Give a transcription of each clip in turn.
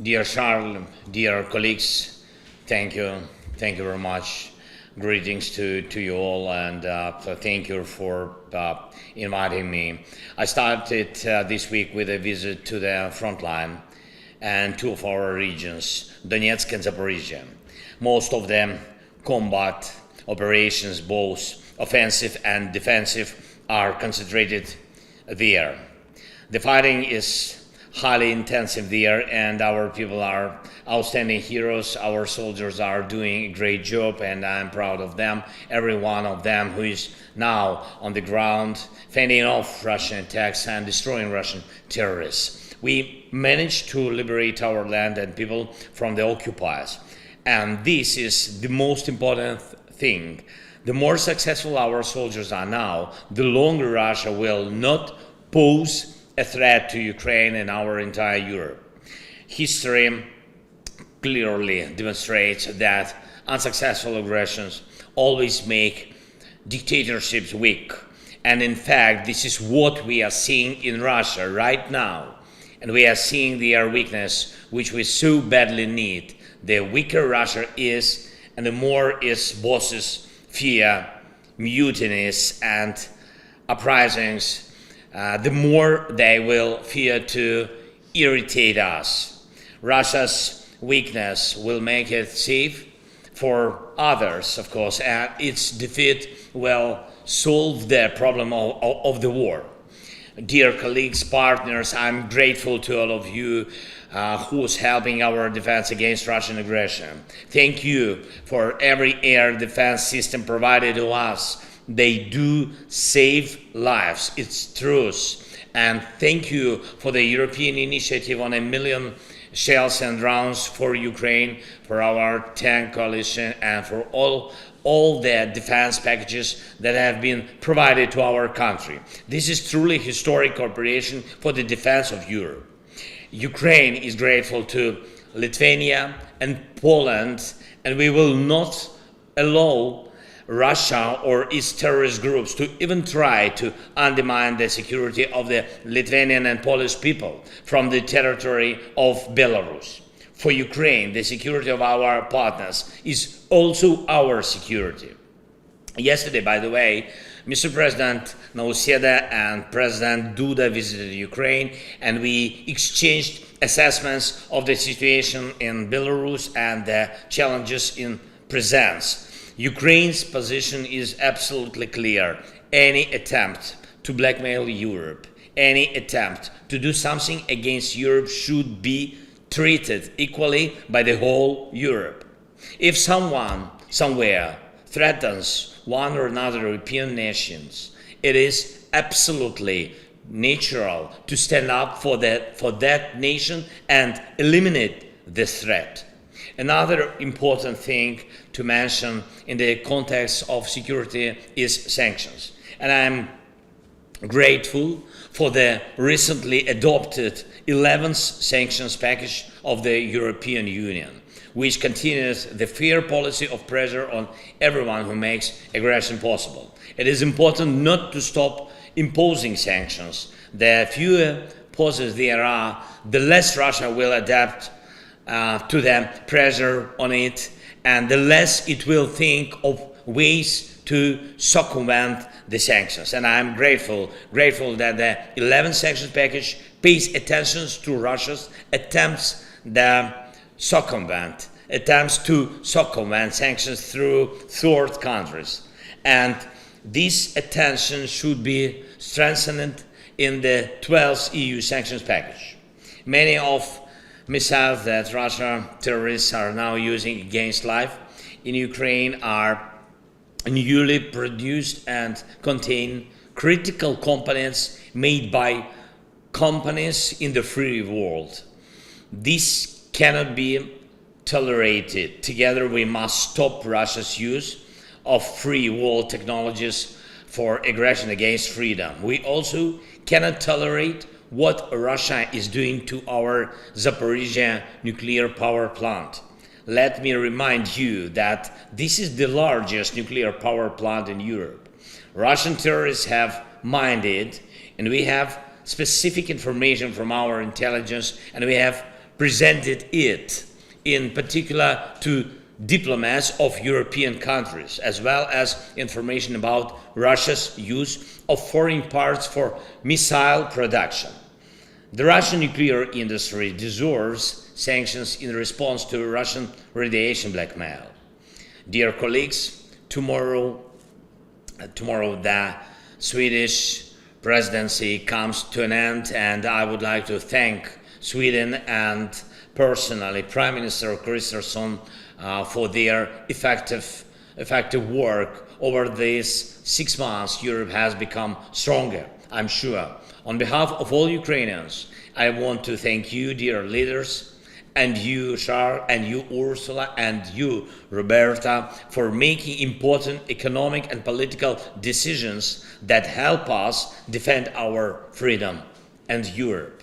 Dear Charles, dear colleagues, thank you very much. Greetings to you all, and thank you for inviting me. I started this week with a visit to the front line and two of our regions, Donetsk and Zaporizhia. Most of the combat operations, both offensive and defensive, are concentrated there. The fighting is highly intensive there, and our people are outstanding heroes. Our soldiers are doing a great job, and I'm proud of them. Every one of them who is now on the ground fending off Russian attacks and destroying Russian terrorists. We managed to liberate our land and people from the occupiers, and this is the most important thing. The more successful our soldiers are now, the longer Russia will not pose a threat to Ukraine and our entire Europe. History clearly demonstrates that unsuccessful aggressions always make dictatorships weak. And in fact, this is what we are seeing in Russia right now. And we are seeing their weakness, which we so badly need. The weaker Russia is, and the more its bosses fear mutinies and uprisings, the more they will fear to irritate us. Russia's weakness will make it safe for others, of course, and its defeat will solve the problem of the war. Dear colleagues, partners, I'm grateful to all of you who's helping our defense against Russian aggression. Thank you for every air defense system provided to us. They do save lives, it's truth. And thank you for the European initiative on 1 million shells and rounds for Ukraine, for our tank coalition, and for all the defense packages that have been provided to our country. This is truly historic cooperation for the defense of Europe. Ukraine is grateful to Lithuania and Poland, and we will not allow Russia or its terrorist groups to even try to undermine the security of the Lithuanian and Polish people from the territory of Belarus. For Ukraine, the security of our partners is also our security. Yesterday, by the way, Mr. President Nausėda and President Duda visited Ukraine, and we exchanged assessments of the situation in Belarus and the challenges it presents. Ukraine's position is absolutely clear. Any attempt to blackmail Europe, any attempt to do something against Europe should be treated equally by the whole Europe. If someone, somewhere, threatens one or another European nations, it is absolutely natural to stand up for that nation and eliminate this threat. Another important thing to mention in the context of security is sanctions. And I'm grateful for the recently adopted 11th sanctions package of the European Union, which continues the fair policy of pressure on everyone who makes aggression possible. It is important not to stop imposing sanctions. The fewer pauses there are, the less Russia will adapt to the pressure on it, and the less it will think of ways to circumvent the sanctions. And I'm grateful that the 11th sanctions package pays attention to Russia's attempts to circumvent sanctions through third countries. And this attention should be strengthened in the 12th EU sanctions package. Many of missiles that Russian terrorists are now using against life in Ukraine are newly produced and contain critical components made by companies in the free world. This cannot be tolerated. Together we must stop Russia's use of free world technologies for aggression against freedom. We also cannot tolerate what Russia is doing to our Zaporizhia nuclear power plant. Let me remind you that this is the largest nuclear power plant in Europe. Russian terrorists have mined it, and we have specific information from our intelligence, and we have presented it, in particular to diplomats of European countries, as well as information about Russia's use of foreign parts for missile production. The Russian nuclear industry deserves sanctions in response to Russian radiation blackmail. Dear colleagues, tomorrow the Swedish presidency comes to an end, and I would like to thank Sweden and personally Prime Minister Kristersson for their effective work. Over these 6 months, Europe has become stronger, I'm sure. On behalf of all Ukrainians, I want to thank you, dear leaders, and you, Charles, and you, Ursula, and you, Roberta, for making important economic and political decisions that help us defend our freedom and Europe.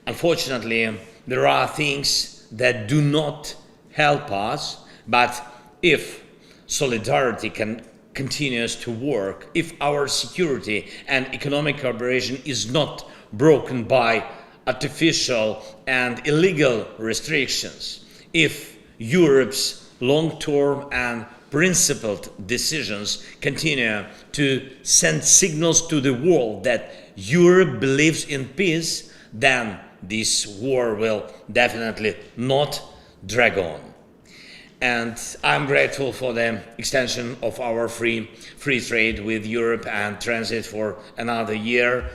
Unfortunately, there are things that do not help us, but if solidarity continues to work, if our security and economic cooperation is not broken by artificial and illegal restrictions, if Europe's long-term and principled decisions continue to send signals to the world that Europe believes in peace, then this war will definitely not drag on. And I'm grateful for the extension of our free trade with Europe and transit for another year.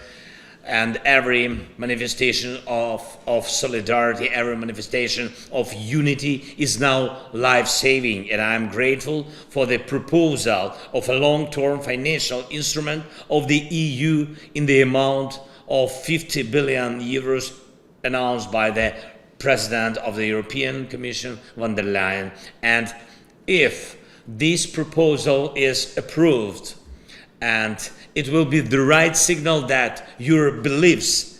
And every manifestation of solidarity, every manifestation of unity is now life-saving. And I'm grateful for the proposal of a long-term financial instrument of the EU in the amount of 50 billion euros announced by the President of the European Commission, von der Leyen. And if this proposal is approved, and it will be the right signal that Europe believes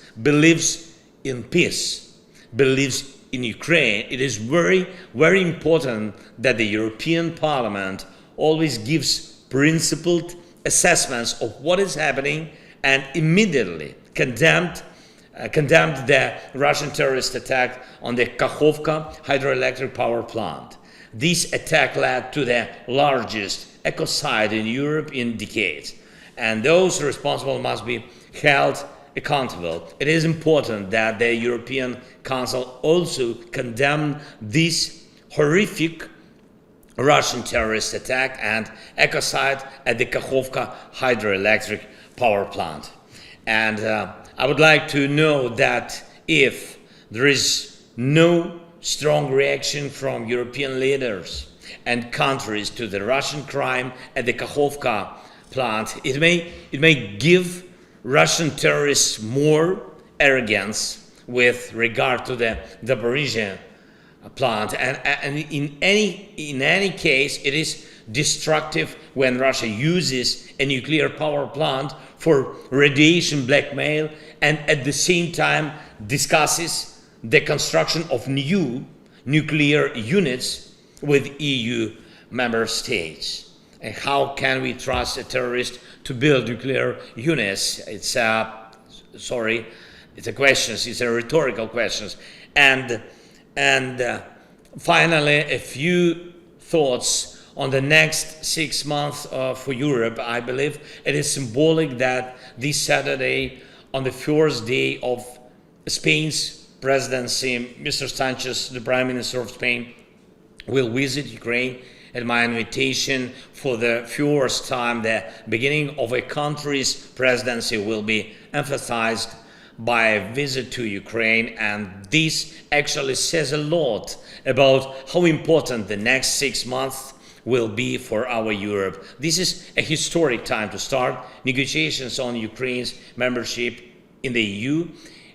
in peace, believes in Ukraine. It is very, very important that the European Parliament always gives principled assessments of what is happening and immediately condemned the Russian terrorist attack on the Kakhovka hydroelectric power plant. This attack led to the largest ecocide in Europe in decades, and those responsible must be held accountable. It is important that the European Council also condemn this horrific Russian terrorist attack and ecocide at the Kakhovka hydroelectric power plant. And I would like to know that if there is no strong reaction from European leaders and countries to the Russian crime at the Kakhovka plant, it may give Russian terrorists more arrogance with regard to the Zaporizhzhia plant, and in any case, it is destructive when Russia uses a nuclear power plant for radiation blackmail and at the same time discusses the construction of new nuclear units with EU member states. And how can we trust a terrorist to build nuclear units? It's a question. It's a rhetorical question. And finally, a few thoughts on the next 6 months for Europe. I believe it is symbolic that this Saturday, on the first day of Spain's presidency, Mr. Sanchez, the Prime Minister of Spain, will visit Ukraine at my invitation. For the first time, the beginning of a country's presidency will be emphasized by a visit to Ukraine, and this actually says a lot about how important the next 6 months will be for our Europe. This is a historic time to start negotiations on Ukraine's membership in the EU,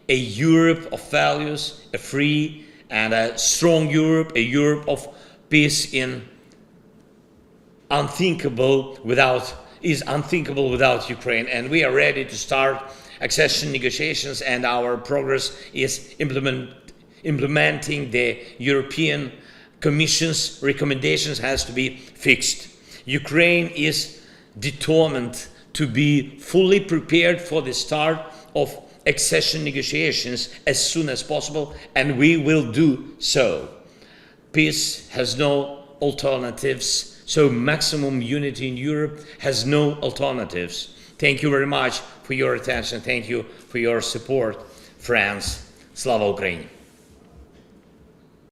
a Europe of values, a free and a strong Europe, a Europe of peace is unthinkable without Ukraine. And we are ready to start accession negotiations, and our progress is implementing the European Commission's recommendations has to be fixed. Ukraine is determined to be fully prepared for the start of accession negotiations as soon as possible, and we will do so. Peace has no alternatives, so maximum unity in Europe has no alternatives. Thank you very much for your attention. Thank you for your support. Friends, Slava Ukraini!